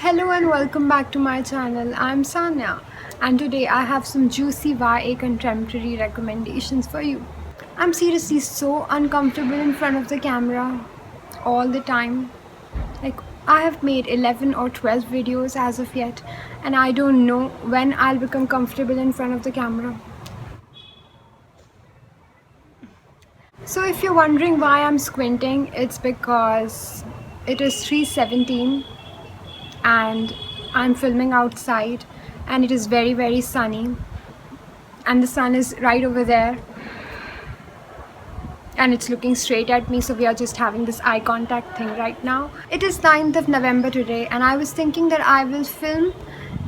Hello and welcome back to my channel. I'm Sanya and today I have some juicy YA contemporary recommendations for you. I'm seriously so uncomfortable in front of the camera all the time. Like I have made 11 or 12 videos as of yet and I don't know when I'll become comfortable in front of the camera. So if you're wondering why I'm squinting, it's because it is 3:17 and I'm filming outside and it is very sunny and the sun is right over there and it's looking straight at me, so we are just having this eye contact thing right now. It is 9th of November today and I was thinking that I will film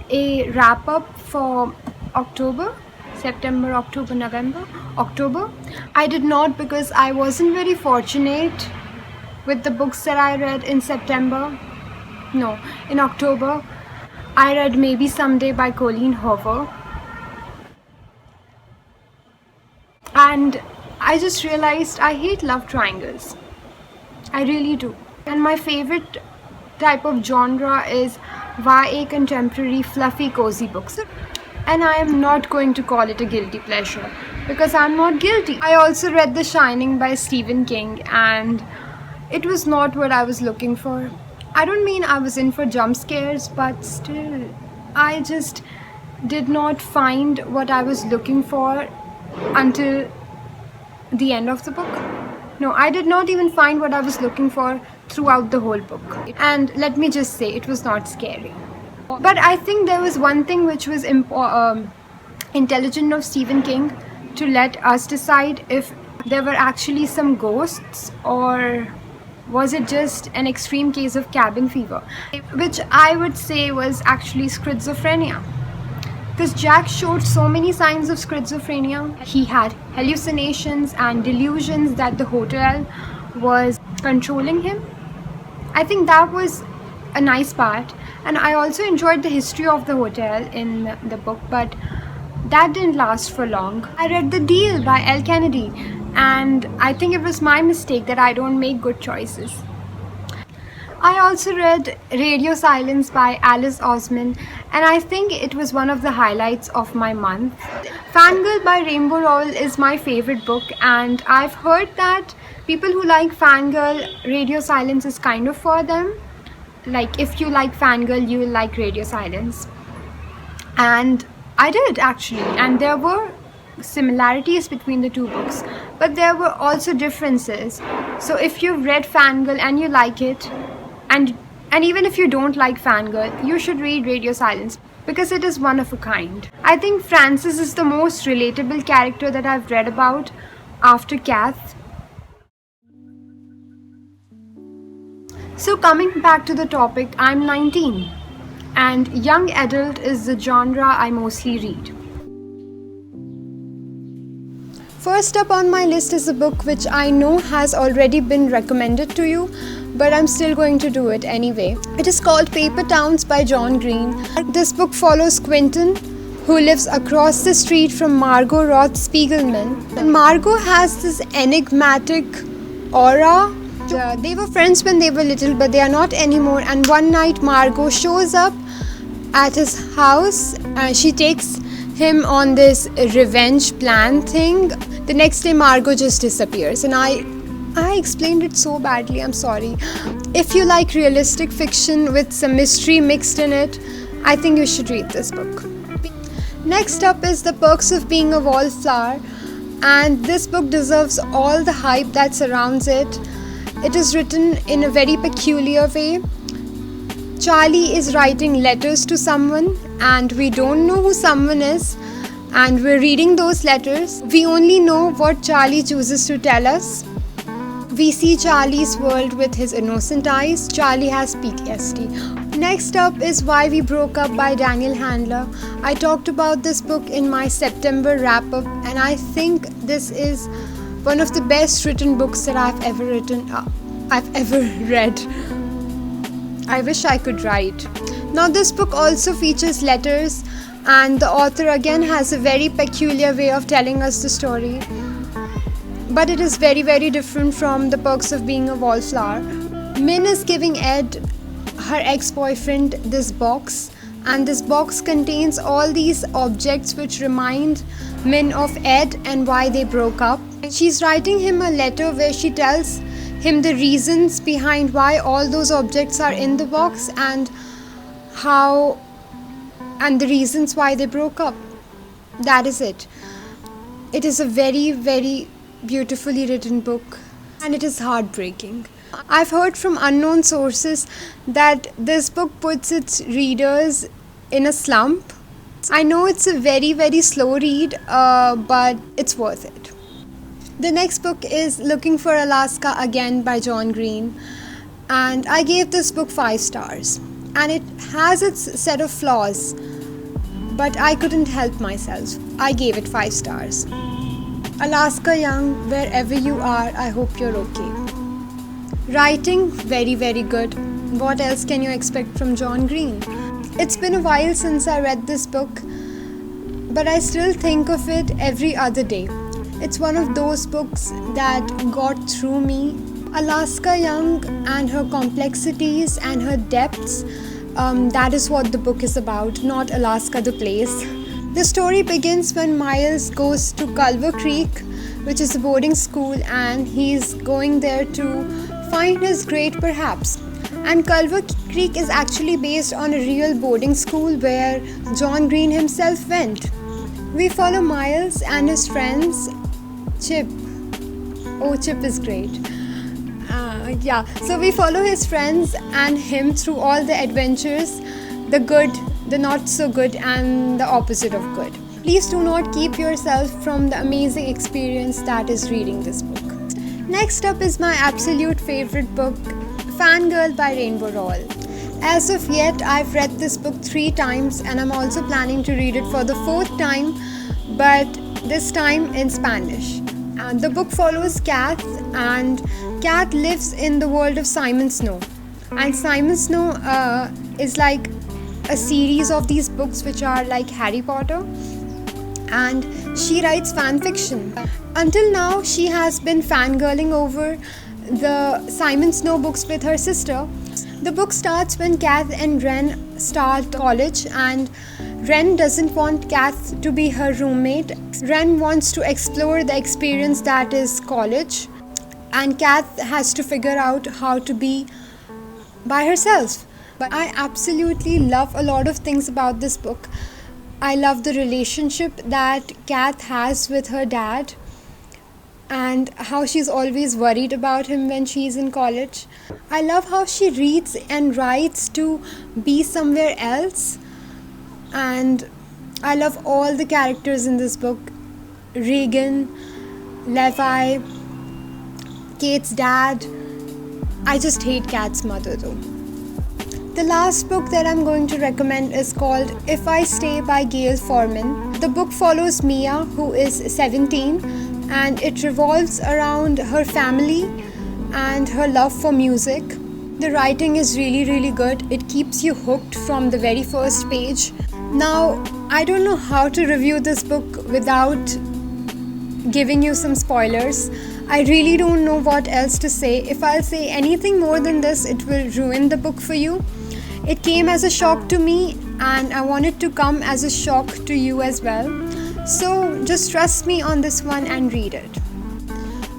a wrap up for October, September, October, November, October. I did not because I wasn't very fortunate with the books that I read in September. No, in October, I read Maybe Someday by Colleen Hoover. And I just realized I hate love triangles. I really do. And my favorite type of genre is YA contemporary fluffy cozy books. And I am not going to call it a guilty pleasure because I'm not guilty. I also read The Shining by Stephen King and it was not what I was looking for. I don't mean I was in for jump scares, but still, I just did not find what I was looking for until the end of the book. No, I did not even find what I was looking for throughout the whole book. And let me just say, it was not scary. But I think there was one thing which was intelligent of Stephen King to let us decide if there were actually some ghosts or was it just an extreme case of cabin fever, which I would say was actually schizophrenia. Because Jack showed so many signs of schizophrenia. He had hallucinations and delusions that the hotel was controlling him. I think that was a nice part. And I also enjoyed the history of the hotel in the book, but that didn't last for long. I read The Deal by Elle Kennedy, and I think it was my mistake that I don't make good choices. I also read Radio Silence by Alice Osman, and I think it was one of the highlights of my month. Fangirl by Rainbow Rowell is my favorite book, and I've heard that people who like Fangirl, Radio Silence is kind of for them. Like if you like Fangirl, you will like Radio Silence. And I did actually, and there were similarities between the two books, but there were also differences. So if you've read Fangirl and you like it, and even if you don't like Fangirl, you should read Radio Silence because it is one of a kind. I think Frances is the most relatable character that I've read about after Kath. So coming back to the topic, I'm 19 and young adult is the genre I mostly read. First up on my list is a book which I know has already been recommended to you, but I'm still going to do it anyway. It is called Paper Towns by John Green. This book follows Quentin, who lives across the street from Margot Roth Spiegelman. And Margot has this enigmatic aura. They were friends when they were little, but they are not anymore. And one night Margot shows up at his house. She takes him on this revenge plan thing. The next day Margot just disappears, and I explained it so badly, I'm sorry. If you like realistic fiction with some mystery mixed in it, I think you should read this book. Next up is The Perks of Being a Wallflower, and this book deserves all the hype that surrounds it. It is written in a very peculiar way. Charlie is writing letters to someone and we don't know who someone is, and we're reading those letters. We only know what Charlie chooses to tell us. We see Charlie's world with his innocent eyes. Charlie has PTSD. Next up is Why We Broke Up by Daniel Handler. I talked about this book in my September wrap-up, and I think this is one of the best written books that I've ever read. I wish I could write. Now this book also features letters, and the author again has a very peculiar way of telling us the story. But it is very different from The Perks of Being a Wallflower. Min is giving Ed her ex-boyfriend this box, and this box contains all these objects which remind Min of Ed and why they broke up. She's writing him a letter where she tells him the reasons behind why all those objects are in the box and the reasons why they broke up. That is it. It is a very, very beautifully written book, and it is heartbreaking. I've heard from unknown sources that this book puts its readers in a slump. I know it's a very, very slow read, but it's worth it. The next book is Looking for Alaska Again by John Green, and I gave this book 5 stars. And it has its set of flaws, but I couldn't help myself. I gave it 5 stars. Alaska Young, wherever you are, I hope you're okay. Writing, very, very good. What else can you expect from John Green? It's been a while since I read this book, but I still think of it every other day. It's one of those books that got through me. Alaska Young and her complexities and her depths, that is what the book is about, not Alaska the place. The story begins when Miles goes to Culver Creek, which is a boarding school, and he's going there to find his grade perhaps. And Culver Creek is actually based on a real boarding school where John Green himself went. We follow Miles and his friends. Chip. Oh, Chip is great. So we follow his friends and him through all the adventures, the good, the not so good, and the opposite of good. Please do not keep yourself from the amazing experience that is reading this book. Next up is my absolute favorite book, Fangirl by Rainbow Rowell. As of yet, I've read this book 3 times, and I'm also planning to read it for the 4th time, but this time in Spanish. The book follows Kath, and Kath lives in the world of Simon Snow. And Simon Snow is like a series of these books which are like Harry Potter, and she writes fan fiction. Until now, she has been fangirling over the Simon Snow books with her sister. The book starts when Kath and Ren start college, and Ren doesn't want Kath to be her roommate. Ren wants to explore the experience that is college, and Kath has to figure out how to be by herself. But I absolutely love a lot of things about this book. I love the relationship that Kath has with her dad, and how she's always worried about him when she's in college. I love how she reads and writes to be somewhere else, and I love all the characters in this book. Regan, Levi, Kate's dad. I just hate Kate's mother though. The last book that I'm going to recommend is called If I Stay by Gail Forman. The book follows Mia, who is 17, and it revolves around her family and her love for music. The writing is really, really good. It keeps you hooked from the very first page. Now, I don't know how to review this book without giving you some spoilers. I really don't know what else to say. If I'll say anything more than this, it will ruin the book for you. It came as a shock to me, and I want it to come as a shock to you as well. So just trust me on this one and read it.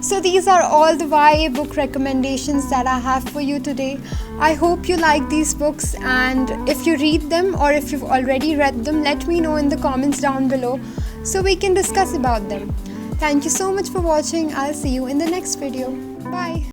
So these are all the YA book recommendations that I have for you today. I hope you like these books, and if you read them or if you've already read them, let me know in the comments down below so we can discuss about them. Thank you so much for watching. I'll see you in the next video. Bye.